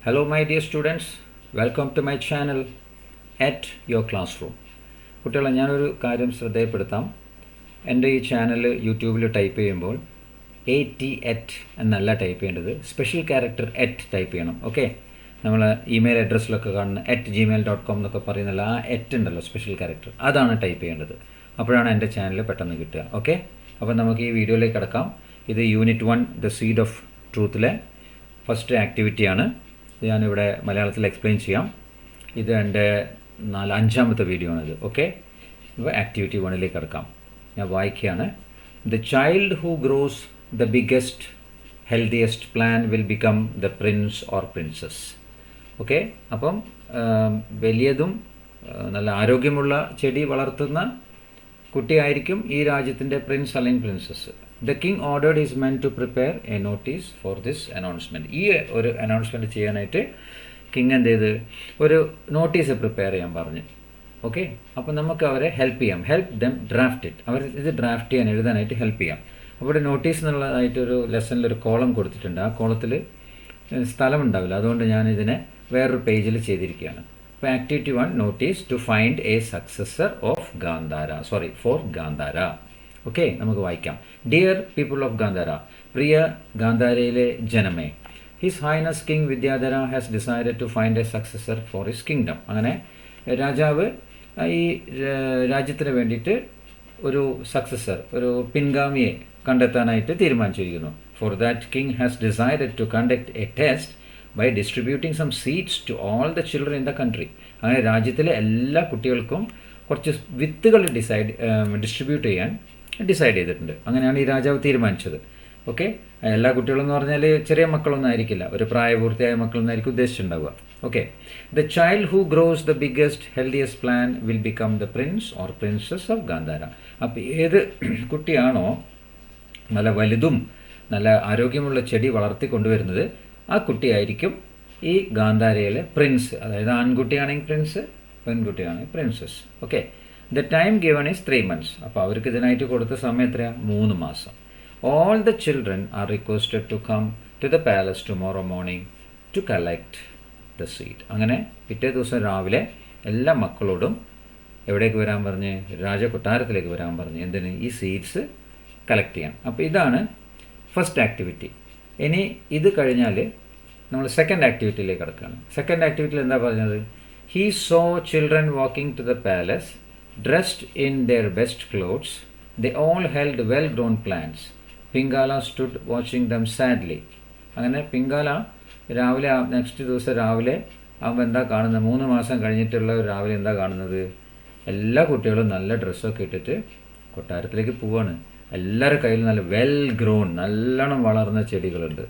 Hello my dear students, welcome to my channel at your classroom. കുട്ടികളെ ഞാനൊരു കാര്യം ശ്രദ്ധയപ്പെടുത്താം. എൻ്റെ ഈ ചാനൽ യൂട്യൂബിൽ ടൈപ്പ് ചെയ്യുമ്പോൾ AT@ എന്നല്ല ടൈപ്പ് ചെയ്യേണ്ടത്, സ്പെഷ്യൽ ക്യാരക്ടർ @ ടൈപ്പ് ചെയ്യണം. ഓക്കെ, നമ്മൾ ഇമെയിൽ അഡ്രസ്സിലൊക്കെ കാണുന്ന @gmail.com എന്നൊക്കെ പറയുന്നില്ല, ആ @ ഉണ്ടല്ലോ സ്പെഷ്യൽ ക്യാരക്ടർ, അതാണ് ടൈപ്പ് ചെയ്യേണ്ടത്. അപ്പോഴാണ് എൻ്റെ ചാനൽ പെട്ടെന്ന് കിട്ടുക. ഓക്കെ, അപ്പോൾ നമുക്ക് ഈ വീഡിയോയിലേക്ക് കിടക്കാം. ഇത് യൂണിറ്റ് 1 ദ സീഡ് ഓഫ് ട്രൂത്തിലെ ഫസ്റ്റ് ആക്ടിവിറ്റിയാണ്. ഞാനിവിടെ മലയാളത്തിൽ എക്സ്പ്ലെയിൻ ചെയ്യാം. ഇത് എൻ്റെ 5ാമത്തെ വീഡിയോ ആണിത്. ഓക്കെ, ഇപ്പോൾ ആക്ടിവിറ്റി 1ലേക്ക് കിടക്കാം. ഞാൻ വായിക്കുകയാണ്. The child who grows the biggest healthiest plant will become the prince or princess. Okay, അപ്പം വലിയതും നല്ല ആരോഗ്യമുള്ള ചെടി വളർത്തുന്ന കുട്ടിയായിരിക്കും ഈ രാജ്യത്തിൻ്റെ പ്രിൻസ് അല്ലെങ്കിൽ princess. The king ordered his men to prepare a notice for this announcement. ഈ ഒരു അനൗൺസ്മെൻറ്റ് ചെയ്യാനായിട്ട് കിങ് എന്ത് ചെയ്ത് ഒരു നോട്ടീസ് പ്രിപ്പയർ ചെയ്യാൻ പറഞ്ഞു. ഓക്കെ, അപ്പോൾ നമുക്ക് അവരെ ഹെൽപ്പ് ചെയ്യാം. Help them draft it. അവർ ഇത് ഡ്രാഫ്റ്റ് ചെയ്യാൻ എഴുതാനായിട്ട് ഹെൽപ്പ് ചെയ്യാം. അപ്പോൾ ഇവിടെ നോട്ടീസ് എന്നുള്ളതായിട്ടൊരു ലെസണിലൊരു കോളം കൊടുത്തിട്ടുണ്ട്. ആ കോളത്തിൽ സ്ഥലം ഉണ്ടാവില്ല, അതുകൊണ്ട് ഞാൻ ഇതിനെ വേറൊരു പേജിൽ ചെയ്തിരിക്കുകയാണ്. അപ്പോൾ activity 1 notice to find a successor of Gandhara, for Gandhara. Okay, നമുക്ക് വായിക്കാം. ഡിയർ പീപ്പിൾ ഓഫ് ഗാന്ധാര, പ്രിയ ഗാന്ധാരയിലെ ജനമേ, his highness king Vidyadhara has decided to find a successor for his kingdom. അങ്ങനെ രാജാവ് ഈ രാജ്യത്തിന് വേണ്ടിയിട്ട് ഒരു സക്സസർ, ഒരു പിൻഗാമിയെ കണ്ടെത്താനായിട്ട് തീരുമാനിച്ചിരിക്കുന്നു. For that king has decided to conduct a test by distributing some seeds to all the children in the country. അങ്ങനെ രാജ്യത്തിലെ എല്ലാ കുട്ടികൾക്കും കുറച്ച് വിത്തുകൾ ഡിസ്ട്രിബ്യൂട്ട് ചെയ്യാൻ ഡിസൈഡ് ചെയ്തിട്ടുണ്ട്. അങ്ങനെയാണ് ഈ രാജാവ് തീരുമാനിച്ചത്. ഓക്കെ, എല്ലാ കുട്ടികളെന്ന് പറഞ്ഞാൽ ചെറിയ മക്കളൊന്നും ആയിരിക്കില്ല, ഒരു പ്രായപൂർത്തിയായ മക്കളൊന്നായിരിക്കും ഉദ്ദേശിച്ചിട്ടുണ്ടാവുക. Okay, the child who grows the biggest healthiest plant will become the prince or princess of Gandhara. അപ്പോൾ ഏത് കുട്ടിയാണോ നല്ല വലുതും നല്ല ആരോഗ്യമുള്ള ചെടി വളർത്തിക്കൊണ്ടുവരുന്നത്, ആ കുട്ടിയായിരിക്കും ഈ ഗാന്ധാരയിലെ പ്രിൻസ്. അതായത് ആൺകുട്ടിയാണെങ്കിൽ പ്രിൻസ്, പെൺകുട്ടിയാണെങ്കിൽ princess. Okay, the time given is 3 months. അപ്പോൾ അവർക്ക് ഇതിനായിട്ട് കൊടുത്ത സമയം എത്രയാണ്? 3 മാസം. All the children are requested to come to the palace tomorrow morning to collect the seed. അങ്ങനെ പിറ്റേ ദിവസം രാവിലെ എല്ലാ മക്കളോടും എവിടേക്ക് വരാൻ പറഞ്ഞ്? രാജകൊട്ടാരത്തിലേക്ക് വരാൻ പറഞ്ഞ്. എന്തിന്? ഈ സീഡ്സ് കളക്ട് ചെയ്യാൻ. അപ്പോൾ ഇതാണ് ഫസ്റ്റ് ആക്ടിവിറ്റി. ഇനി ഇത് കഴിഞ്ഞാൽ നമ്മൾ സെക്കൻഡ് ആക്ടിവിറ്റിയിലേക്ക് കിടക്കുകയാണ്. സെക്കൻഡ് ആക്ടിവിറ്റിയിൽ എന്താ പറഞ്ഞത്? He saw children walking to the palace dressed in their best clothes. They all held well-grown plants. Pingala stood watching them sadly. അങ്ങനെ പിങ്കാല രാവിലെ നെക്സ്റ്റ് ദിവസം രാവിലെ അവൻ എന്താ കാണുന്നത്? 3 മാസം കഴിഞ്ഞിട്ടുള്ള രാവിലെ എന്താ കാണുന്നത്? എല്ലാ കുട്ടികളും നല്ല ഡ്രസ്സൊക്കെ ഇട്ടിട്ട് കൊട്ടാരത്തിലേക്ക് പോവാണ്. എല്ലാവരുടെ കയ്യിൽ നല്ല വെൽ ഗ്രോൺ, നല്ലോണം വളർന്ന ചെടികളുണ്ട്.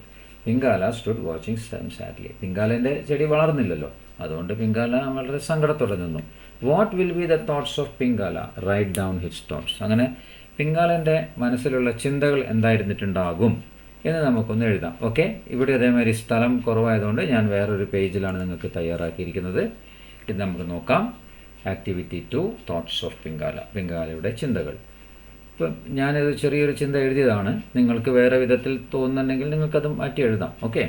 Pingala stood watching them sadly. പിങ്കാലേൻ്റെ ചെടി വളർന്നില്ലല്ലോ, അതുകൊണ്ട് പിങ്കാല വളരെ സങ്കടത്തോടെ നിന്നു. What will be the thoughts of Pingala? Write down his thoughts. അങ്ങനെ പിങ്കാലൻ്റെ മനസ്സിലുള്ള ചിന്തകൾ എന്തായിരുന്നിട്ടുണ്ടാകും എന്ന് നമുക്കൊന്ന് എഴുതാം. ഓക്കെ, ഇവിടെ അതേമാതിരി സ്ഥലം കുറവായതുകൊണ്ട് ഞാൻ വേറൊരു പേജിലാണ് നിങ്ങൾക്ക് തയ്യാറാക്കിയിരിക്കുന്നത്. ഇത് നമുക്ക് നോക്കാം. ആക്ടിവിറ്റി 2 തോട്ട്സ് ഓഫ് പിങ്കാല, പിങ്കാലയുടെ ചിന്തകൾ. ഇപ്പം ഞാനത് ചെറിയൊരു ചിന്ത എഴുതിയതാണ്. നിങ്ങൾക്ക് വേറെ വിധത്തിൽ തോന്നുന്നുണ്ടെങ്കിൽ നിങ്ങൾക്കത് മാറ്റി എഴുതാം. Okay,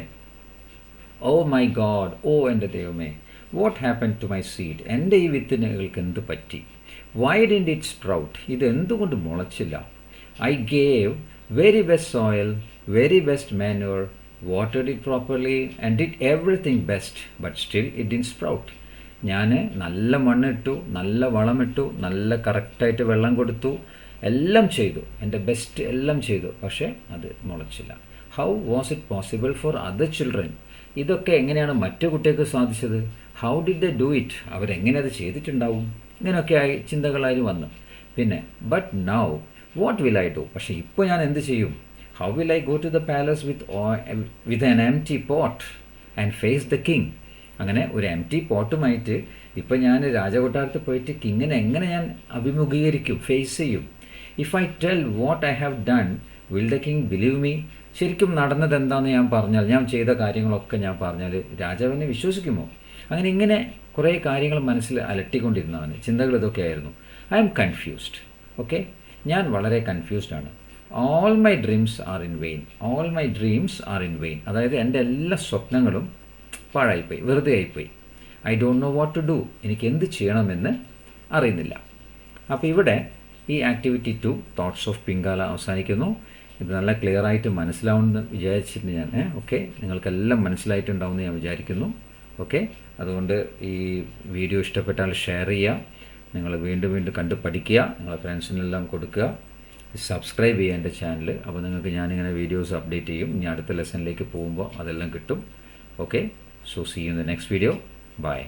oh my god, oh എൻ്റെ ദൈവമേ, what happen to my seed? എൻ്റെ ഈ വിത്തിനകൾക്ക് എന്ത് പറ്റി? Why didn't it sprout? ഇത് എന്തുകൊണ്ട് മുളച്ചില്ല? I gave very best soil, very best manure, watered it properly and did everything best, but still it didn't sprout. ഞാൻ നല്ല മണ്ണിട്ടു, നല്ല വളമിട്ടു, നല്ല കറക്റ്റായിട്ട് വെള്ളം കൊടുത്തു, എല്ലാം ചെയ്തു, എൻ്റെ ബെസ്റ്റ് എല്ലാം ചെയ്തു, പക്ഷേ അത് മുളച്ചില്ല. How was it possible for other children? ഇതൊക്കെ എങ്ങനെയാണ് മറ്റു കുട്ടികൾക്ക് സാധിച്ചത്? How did the do it? അവരെങ്ങനെ അത് ചെയ്തിട്ടുണ്ടാവും? ഇങ്ങനെയൊക്കെ ആയി ചിന്തകളായി വന്നു. പിന്നെ but now what will I do? പക്ഷേ ഇപ്പോൾ ഞാൻ എന്ത് ചെയ്യും? How will I go to the palace with an empty pot and face the king? അങ്ങനെ ഒരു എംപ്റ്റി പോട്ടുമായിട്ട് ഇപ്പം ഞാൻ രാജകൊട്ടാരത്തിൽ പോയിട്ട് കിങ്ങിനെ എങ്ങനെ ഞാൻ അഭിമുഖീകരിക്കും, ഫേസ് ചെയ്യും? If I tell what I have done will the king believe me? ശരിക്കും നടന്നത് എന്താണെന്ന് ഞാൻ പറഞ്ഞാൽ, ഞാൻ ചെയ്ത കാര്യങ്ങളൊക്കെ ഞാൻ പറഞ്ഞാൽ രാജാവിനെ വിശ്വസിക്കുമോ? അങ്ങനെ ഇങ്ങനെ കുറേ കാര്യങ്ങൾ മനസ്സിൽ അലട്ടിക്കൊണ്ടിരുന്നവന് ചിന്തകൾ ഇതൊക്കെയായിരുന്നു. I M confused. ഓക്കെ, ഞാൻ വളരെ കൺഫ്യൂസ്ഡ് ആണ്. All my dreams are in vain. All my dreams are in vain. അതായത് എൻ്റെ എല്ലാ സ്വപ്നങ്ങളും പാഴായിപ്പോയി, വെറുതെ ആയിപ്പോയി. I don't know what to do, എനിക്ക് എന്ത് ചെയ്യണമെന്ന് അറിയുന്നില്ല. അപ്പോൾ ഇവിടെ ഈ ആക്ടിവിറ്റി 2 തോട്ട്സ് ഓഫ് പിങ്കാല അവസാനിക്കുന്നു. ഇത് നല്ല ക്ലിയർ ആയിട്ട് മനസ്സിലാവുമെന്ന് വിചാരിച്ചിട്ട് ഞാൻ ഓക്കെ, നിങ്ങൾക്കെല്ലാം മനസ്സിലായിട്ടുണ്ടാവുമെന്ന് ഞാൻ വിചാരിക്കുന്നു. ഓക്കെ, അതുകൊണ്ട് ഈ വീഡിയോ ഇഷ്ടപ്പെട്ടാൽ ഷെയർ ചെയ്യുക, നിങ്ങൾ വീണ്ടും വീണ്ടും കണ്ട് പഠിക്കുക, നിങ്ങളുടെ ഫ്രണ്ട്സിനെല്ലാം കൊടുക്കുക, സബ്സ്ക്രൈബ് ചെയ്യുക എൻ്റെ ചാനൽ. അപ്പോൾ നിങ്ങൾക്ക് ഞാനിങ്ങനെ വീഡിയോസ് അപ്ഡേറ്റ് ചെയ്യും. ഇനി അടുത്ത ലെസണിലേക്ക് പോകുമ്പോൾ അതെല്ലാം കിട്ടും. Okay, so see you in the next video. By.